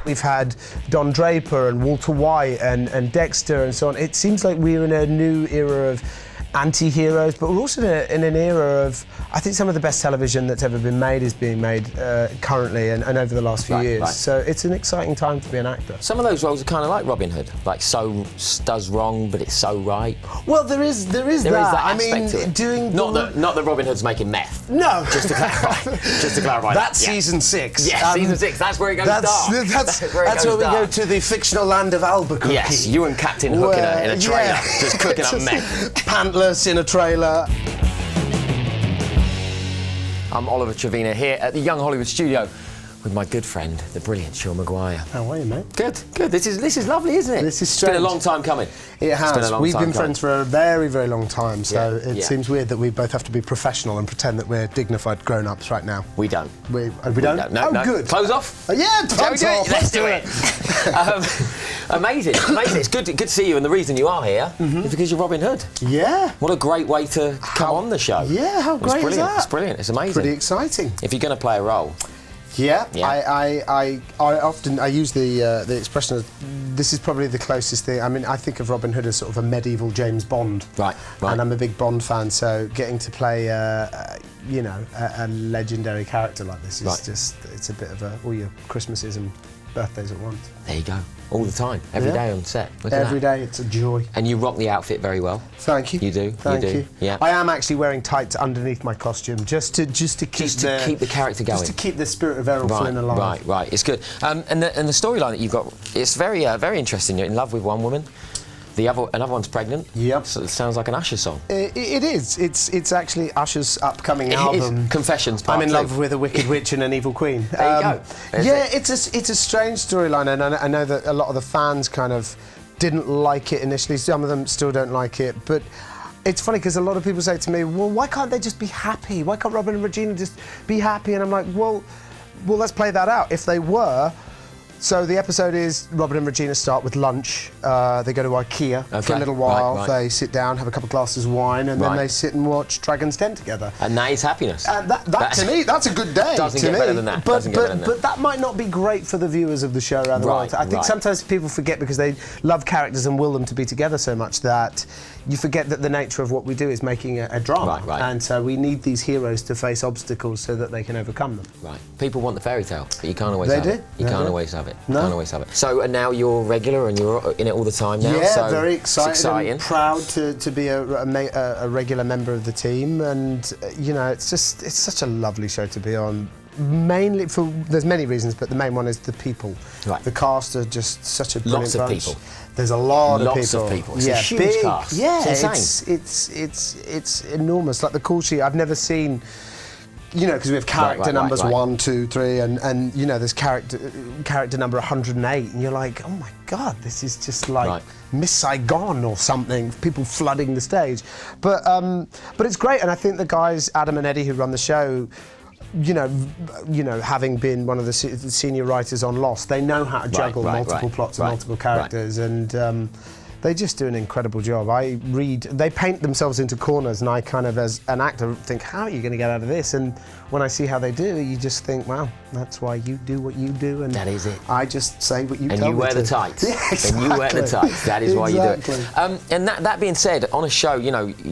We've had Don Draper and Walter White and Dexter and so on. It seems like we're in a new era of anti-heroes, but we're also in an era of, I think some of the best television that's ever been made is being made currently and over the last few years. Right. So it's an exciting time to be an actor. Some of those roles are kind of like Robin Hood, like so does wrong, but it's so right. Well, there is that. I mean, not that Robin Hood's making meth. No, just to clarify. Just to clarify. That's season 6. Yeah, season 6. That's where it goes dark. That's where we go to the fictional land of Albuquerque. Yes, you and Captain Hook in a trailer, just cooking up meth. Pantless in a trailer. I'm Oliver Trevina here at the Young Hollywood Studio with my good friend, the brilliant Sean Maguire. How are you, mate? Good, good. This is lovely, isn't it? This is strange. It's been a long time coming. It has. We've been friends for a very, very long time, so it seems weird that we both have to be professional and pretend that we're dignified grown-ups right now. We don't. We don't? No. Good. Clothes off? Yeah, clothes off. Let's do it. Amazing. It's good to see you, and the reason you are here is because you're Robin Hood. Yeah. What a great way to come on the show. Yeah, how great is that? It's brilliant. It's amazing. Pretty exciting. If you're going to play a role. Yeah. I often use the expression of this is probably the closest thing. I mean, I think of Robin Hood as sort of a medieval James Bond. Right. And I'm a big Bond fan, so getting to play a legendary character like this is it's a bit of all your Christmases and birthdays at once. There you go. All the time, every day on set. Every day, it's a joy. And you rock the outfit very well. Thank you. You do. Thank you. Yeah. I am actually wearing tights underneath my costume just to keep the character going. Just to keep the spirit of Errol Flynn alive. Right. It's good. And the storyline that you've got, it's very interesting. You're in love with one woman. Another one's pregnant. Yep. So it sounds like an Usher song. It is. It's actually Usher's upcoming album. It is. Confessions Part I'm in 2. love with a wicked witch and an evil queen. There you go. It's a strange storyline, and I know that a lot of the fans kind of didn't like it initially. Some of them still don't like it, but it's funny because a lot of people say to me, well, why can't they just be happy? Why can't Robin and Regina just be happy? And I'm like, well, let's play that out. If they were. So the episode is Robin and Regina start with lunch. They go to IKEA for a little while. Right. They sit down, have a couple of glasses of wine, and then they sit and watch Dragon's Den together. And that is happiness. That to me, that's a good day. Doesn't get better than that. But that might not be great for the viewers of the show around the world. I think sometimes people forget because they love characters and will them to be together so much that you forget that the nature of what we do is making a drama. Right. And so we need these heroes to face obstacles so that they can overcome them. Right. People want the fairy tale, but you can't always have it. You can't always have it. No. Can't always have it. So, and now you're regular and you're in it all the time now. Yeah, so very excited. It's exciting. And proud to be a regular member of the team, and it's such a lovely show to be on. Mainly there's many reasons, but the main one is the people. Right. The cast are just such a brilliant bunch. Lots of people. There's a lot of people. It's a huge cast. Yeah, it's insane. It's enormous. Like the call sheet, I've never seen. Because we have character numbers 1, 2, 3, and there's character number 108, and you're like, oh my God, this is just like Miss Saigon or something. People flooding the stage, but it's great, and I think the guys Adam and Eddie who run the show. Having been one of the senior writers on Lost, they know how to juggle multiple plots and multiple characters, and they just do an incredible job. They paint themselves into corners, and I kind of, as an actor, think, how are you going to get out of this? And when I see how they do, you just think, wow, that's why you do what you do, and that is it. I just say what you tell me to. And you wear the tights. Yeah, exactly. And you wear the tights. That is why you do it. And that being said, on a show,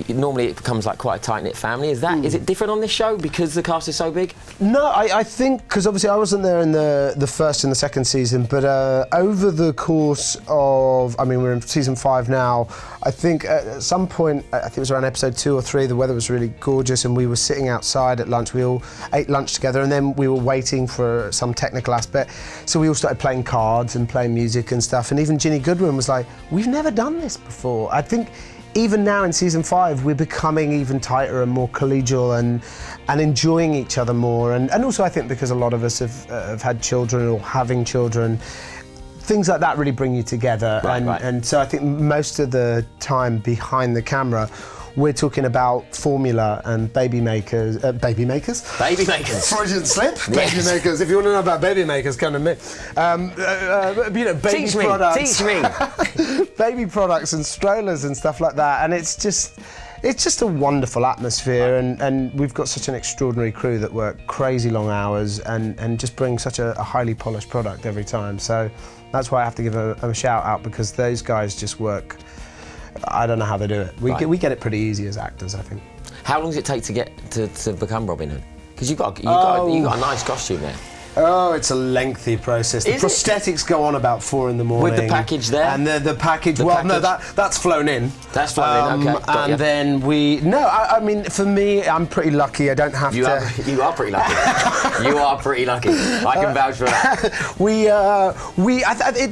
normally it becomes like quite a tight-knit family. Is it different on this show because the cast is so big? No, I think, because obviously I wasn't there in the first and the second season, but over the course of, we're in season 5 now, I think at some point, I think it was around episode 2 or 3, the weather was really gorgeous and we were sitting outside at lunch. We all ate lunch together, and then we were waiting for some technical aspect. So we all started playing cards and playing music and stuff. And even Ginny Goodwin was like, we've never done this before. I think even now in season 5, we're becoming even tighter and more collegial and enjoying each other more. And also I think because a lot of us have had children or having children, things like that really bring you together. And so I think most of the time behind the camera, we're talking about formula and baby makers. Baby makers? Baby makers. Freudian slip. Yes. Baby makers. If you want to know about baby makers, come to me. Baby products. Teach me. Baby products and strollers and stuff like that. And it's just, it's just a wonderful atmosphere, and we've got such an extraordinary crew that work crazy long hours and just bring such a highly polished product every time. So that's why I have to give a shout out, because those guys just work. I don't know how they do it. We get it pretty easy as actors, I think. How long does it take to get to become Robin Hood? Because you got a nice costume there. Oh, it's a lengthy process. The prosthetics go on about 4 in the morning. With the package there? And the package, no, that's flown in. That's flown in, okay. And then I mean, for me, I'm pretty lucky. I don't have to... You are pretty lucky. You are pretty lucky. I can vouch for that.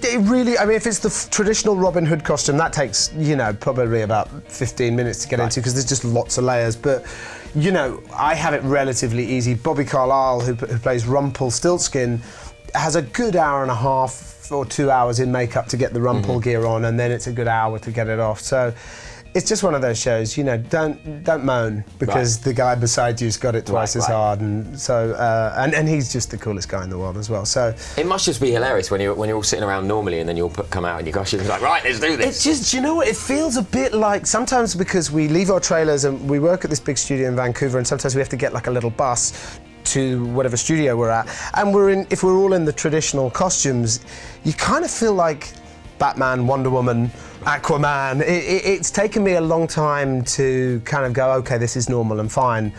It really, I mean, if it's the traditional Robin Hood costume, that takes, probably about 15 minutes to get into, because there's just lots of layers. But I have it relatively easy. Bobby Carlyle, who plays Rumpelstiltskin, has a good hour and a half or 2 hours in makeup to get the Rumpel gear on, and then it's a good hour to get it off. So it's just one of those shows, don't moan, because the guy beside you's got it twice as hard, and so and he's just the coolest guy in the world as well. So it must just be hilarious when you're all sitting around normally, and then you'll come out in your costume and be like, right, let's do this. It's just, what, it feels a bit like sometimes, because we leave our trailers and we work at this big studio in Vancouver, and sometimes we have to get like a little bus to whatever studio we're at, and if we're all in the traditional costumes, you kind of feel like Batman, Wonder Woman, Aquaman. It's taken me a long time to kind of go, okay, this is normal and fine,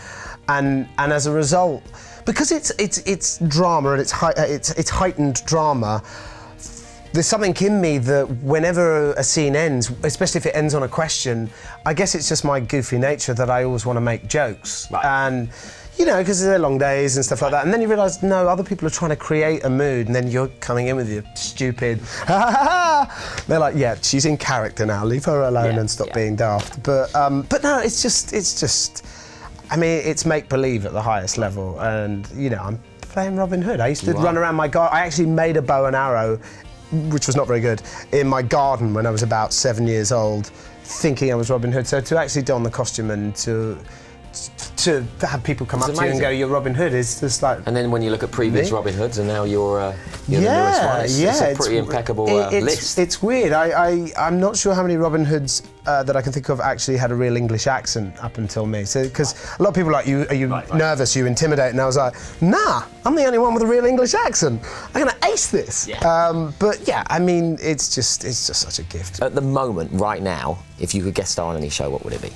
and as a result, because it's drama and it's heightened drama. There's something in me that whenever a scene ends, especially if it ends on a question, I guess it's just my goofy nature that I always want to make jokes, and. Because they're long days and stuff like that. And then you realise, no, other people are trying to create a mood, and then you're coming in with your stupid, They're like, yeah, she's in character now, leave her alone and stop being daft. But no, it's just, I mean, it's make-believe at the highest level. And, I'm playing Robin Hood. I used to run around my garden. I actually made a bow and arrow, which was not very good, in my garden when I was about 7 years old, thinking I was Robin Hood. So to actually don the costume and to have people come up to you and go, you're Robin Hood, is just like... And then when you look at previous Robin Hoods, and now you're the newest one, it's a pretty impeccable list. It's weird. I'm not sure how many Robin Hoods that I can think of actually had a real English accent up until me. So, because a lot of people are like, are you nervous, you intimidate? And I was like, nah, I'm the only one with a real English accent. I'm going to ace this. Yeah. But yeah, I mean, it's just such a gift. At the moment, right now, if you could guest star on any show, what would it be?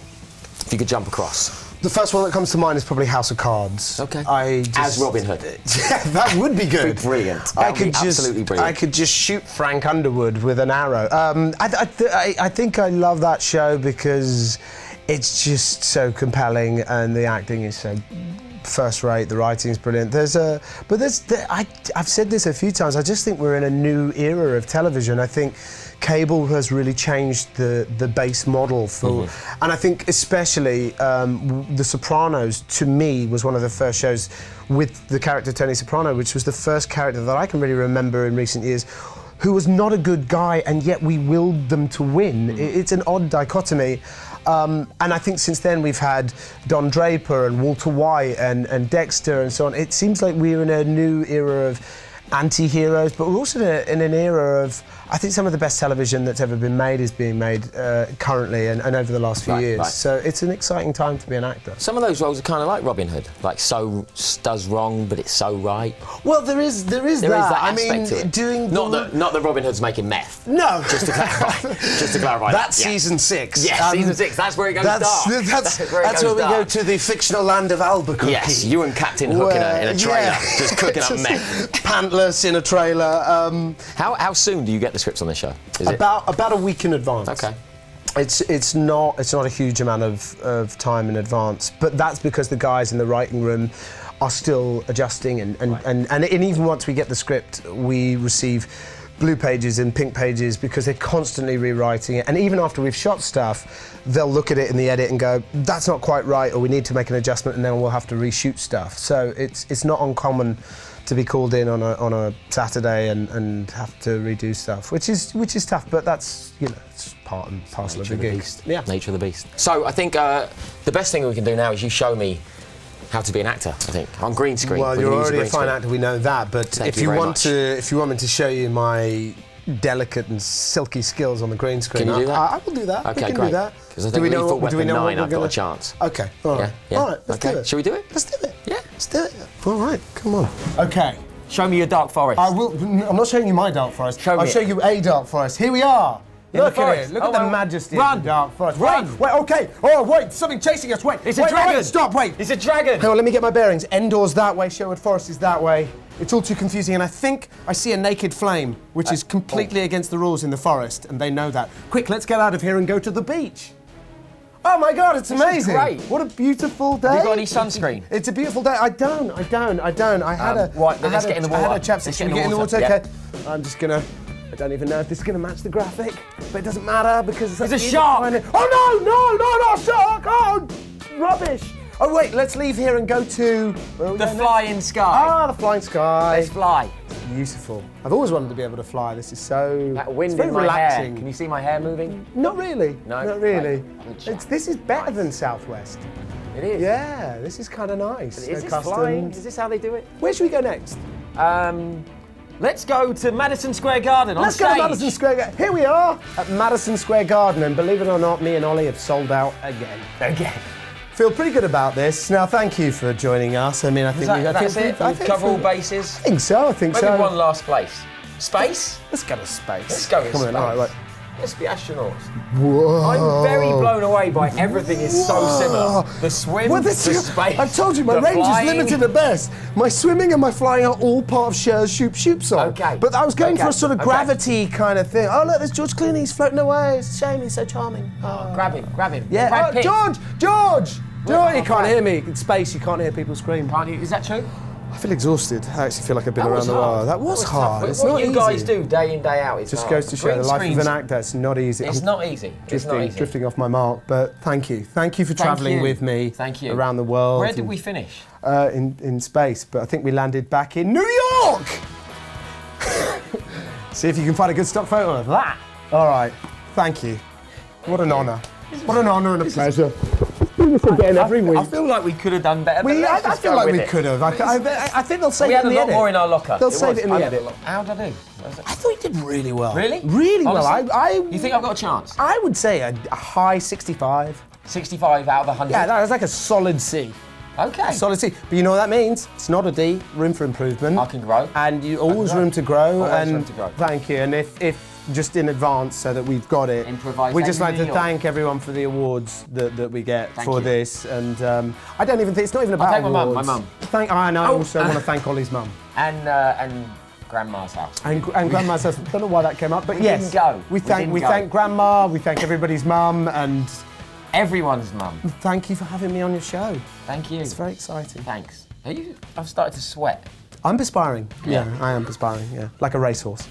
If you could jump across. The first one that comes to mind is probably House of Cards. Okay. As Robin Hood. Yeah, that would be good. Brilliant. Absolutely brilliant. I could just shoot Frank Underwood with an arrow. I think I love that show because it's just so compelling, and the acting is so first rate. The writing's brilliant. I've said this a few times. I just think we're in a new era of television. I think cable has really changed the base model for, and I think especially The Sopranos, to me, was one of the first shows with the character Tony Soprano, which was the first character that I can really remember in recent years, who was not a good guy, and yet we willed them to win. It's an odd dichotomy. And I think since then we've had Don Draper and Walter White and Dexter and so on. It seems like we're in a new era of anti-heroes, but we're also in an era of, I think some of the best television that's ever been made is being made currently and over the last few years. Right. So it's an exciting time to be an actor. Some of those roles are kind of like Robin Hood, like so does wrong, but it's so right. Well, there is that. I mean, doing not that Robin Hood's making meth. No, just to clarify. That's season 6. Yeah, season 6. That's where it goes dark. That's where we go to the fictional land of Albuquerque. Yes, you and Captain Hook in a trailer, just cooking up meth. Pantless in a trailer. How soon do you get the scripts on this show? About a week in advance. Okay. It's not a huge amount of time in advance, but that's because the guys in the writing room are still adjusting and even once we get the script, we receive blue pages and pink pages because they're constantly rewriting it, and even after we've shot stuff, they'll look at it in the edit and go, that's not quite right, or we need to make an adjustment, and then we'll have to reshoot stuff. So it's not uncommon to be called in on a Saturday and have to redo stuff, which is tough, but that's, it's part and parcel of the gig. Yeah, nature of the beast. So I think the best thing we can do now is you show me how to be an actor, I think, on green screen. Well, you're already a fine actor, we know that, but if you want me to show you my delicate and silky skills on the green screen. Can you do that? I will do that. Okay, we can great. do that. Because I think Lethal Weapon 9, I've got a chance. Okay, all right. Yeah? All right, let's do it. Shall we do it? Let's do it. Yeah. Let's do it. All right, come on. Okay. Show me your dark forest. I will. I'm not showing you my dark forest. I'll show you a dark forest. Here we are. Look at it. Look at the majesty of the dark forest. Run. Wait, okay. Oh, wait, something chasing us. Wait. It's a dragon. Wait, stop, wait. It's a dragon. Hang on, let me get my bearings. Endor's that way, Sherwood Forest is that way. It's all too confusing, and I think I see a naked flame, which is completely against the rules in the forest, and they know that. Quick, let's get out of here and go to the beach. Oh my God, it's amazing. Great. What a beautiful day. Have you got any sunscreen? It's a beautiful day. I don't. I had a... Right, then let's get in the water. I had a chapstick. Should we get in the water? Yeah. Okay. I'm just gonna... I don't even know if this is gonna match the graphic, but it doesn't matter because it's a shark. Oh no, not a shark. Oh, rubbish. Oh wait, let's leave here and go to... The flying sky. Ah, the flying sky. Let's fly. Beautiful. I've always wanted to be able to fly. This is so... That wind it's very in my relaxing. hair. Can you see my hair moving? Not really. No? Not really. Right. This is better than Southwest. It is. Yeah, this is kind of nice. Is this flying? Is this how they do it? Where should we go next? Let's go to Madison Square Garden Let's go to Madison Square Garden. Here we are at Madison Square Garden, and believe it or not, me and Ollie have sold out again. Feel pretty good about this. Now, thank you for joining us. I mean, I think I think cover all bases. I think so. Maybe one last place. Space? Let's go to space. Let's go to space. On, all right. Let's be astronauts. Whoa. I'm very blown away by everything is so similar. The swim, the space. I've told you, my range is limited at best. My swimming and my flying are all part of Cher's Shoop song. Okay. But I was going for a sort of gravity kind of thing. Oh, look, there's George Clooney. He's floating away. It's a shame. He's so charming. Oh. Grab him. Yeah. Oh, George! You can't hear me. In space, you can't hear people scream. Can't you? Is that true? I feel exhausted. I actually feel like I've been around the world. That was hard. It's what not you guys do day in, day out, it's just hard. goes to show the life of an actor. It's not easy. It's not easy. Drifting off my mark, but thank you. Thank you for travelling with me around the world. Where did we finish? In space, but I think we landed back in New York! See if you can find a good stock photo of that. All right, thank you. What an honour. What an honour and a pleasure. I feel like we could have done better. I feel like we could have. I think they'll save it in the edit. We had a lot more in our locker. They'll save it in the edit. How did I do? I thought you did really well. Really? Really well. You think I've got a chance? I would say a high 65. 65 out of 100? Yeah, that's like a solid C. Okay. Solid C. But you know what that means? It's not a D. Room for improvement. I can grow. And you always room to grow. Always room to grow. Thank you. And if just in advance, so that we've got it, we'd just like to thank everyone for the awards that we get for this. And I don't even think it's not even about awards. My mum. I also want to thank Ollie's mum. And Grandma's house. And Grandma's house. I don't know why that came up, but yes. We thank Grandma. We thank everybody's mum and everyone's mum. Thank you for having me on your show. Thank you. It's very exciting. Thanks. I've started to sweat. I'm perspiring. Yeah, I am perspiring. Yeah, like a racehorse.